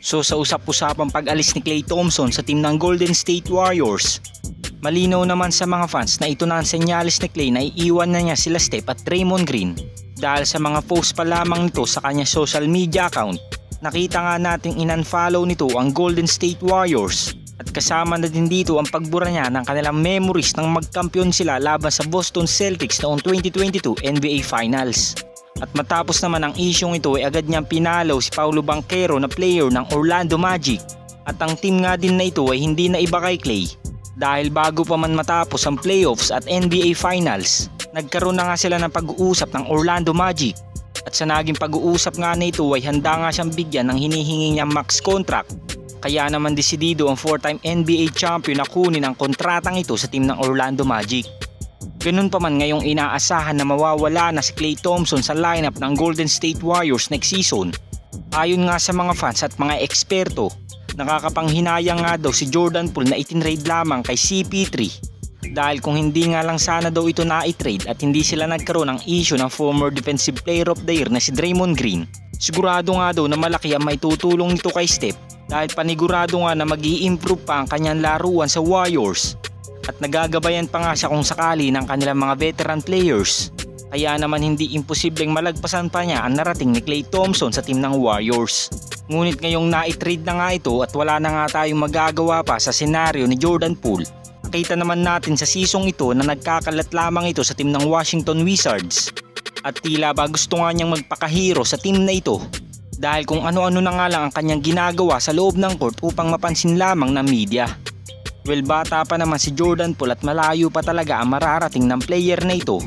So sa usap-usapang pag-alis ni Klay Thompson sa team ng Golden State Warriors, malinaw naman sa mga fans na ito na ang senyales ni Klay na iiwan na niya sila Steph at Draymond Green dahil sa mga post pa lamang nito sa kanyang social media account. Nakita nga nating in-unfollow nito ang Golden State Warriors at kasama na din dito ang pagbura niya ng kanilang memories nang magkampiyon sila laban sa Boston Celtics noong 2022 NBA Finals. At matapos naman ang isyong ito ay agad niyang pinalo si Paolo Banchero na player ng Orlando Magic. At ang team nga din na ito ay hindi na iba kay Klay dahil bago pa man matapos ang playoffs at NBA Finals, nagkaroon na nga sila ng pag-uusap ng Orlando Magic. At sa naging pag-uusap nga na ito ay handa nga siyang bigyan ng hinihingi niyang max contract. Kaya naman desidido ang 4-time NBA champion na kunin ang kontratang ito sa team ng Orlando Magic. Ganun pa man ngayong inaasahan na mawawala na si Klay Thompson sa lineup ng Golden State Warriors next season. Ayon nga sa mga fans at mga eksperto, nakakapanghinayang nga daw si Jordan Poole na itinrade lamang kay CP3 dahil kung hindi nga lang sana daw ito na-trade at hindi sila nagkaroon ng issue ng former Defensive Player of the Year na si Draymond Green, sigurado nga daw na malaki ang maitutulong nito kay Steph dahil panigurado nga na mag-i-improve pa ang kanyang laruan sa Warriors. At nagagabayan pa nga siya kung sakali ng kanilang mga veteran players. Kaya naman hindi imposibleng malagpasan pa niya ang narating ni Klay Thompson sa team ng Warriors. Ngunit ngayong na-trade na nga ito at wala na nga tayong magagawa pa sa senaryo ni Jordan Poole, nakita naman natin sa season ito na nagkakalat lamang ito sa team ng Washington Wizards. At tila ba gusto nga niyang magpakahiro sa team na ito dahil kung ano-ano na nga lang ang kanyang ginagawa sa loob ng court upang mapansin lamang ng media. Well, bata pa naman si Jordan Poole at malayo pa talaga ang mararating ng player na ito.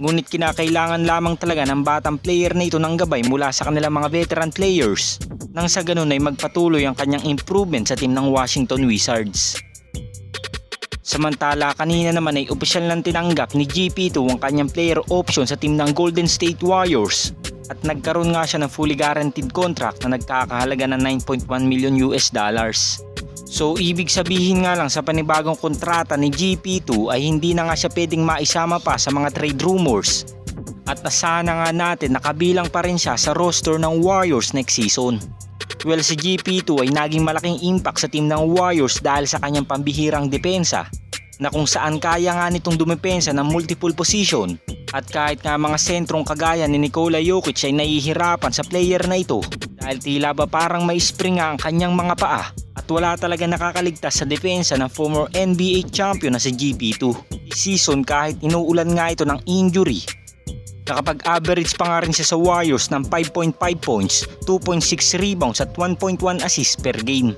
Ngunit kinakailangan lamang talaga ng batang player na ito ng gabay mula sa kanilang mga veteran players nang sa ganun ay magpatuloy ang kanyang improvement sa team ng Washington Wizards. Samantala kanina naman ay opisyal nang tinanggap ni GP2 ang kanyang player option sa team ng Golden State Warriors at nagkaroon nga siya ng fully guaranteed contract na nagkakahalaga ng $9.1 million. So ibig sabihin nga lang sa panibagong kontrata ni GP2 ay hindi na nga siya pwedeng maisama pa sa mga trade rumors. At nasana nga natin na kabilang pa rin siya sa roster ng Warriors next season. Well, si GP2 ay naging malaking impact sa team ng Warriors dahil sa kanyang pambihirang depensa na kung saan kaya nga nitong dumepensa ng multiple position. At kahit nga mga sentrong kagaya ni Nikola Jokic ay nahihirapan sa player na ito dahil tila ba parang may spring nga ang kanyang mga paa. At wala talaga nakakaligtas sa depensa ng former NBA champion na si GP2. This season kahit inuulan nga ito ng injury, nakapag-average pa nga rin siya sa Warriors ng 5.5 points, 2.6 rebounds at 1.1 assists per game.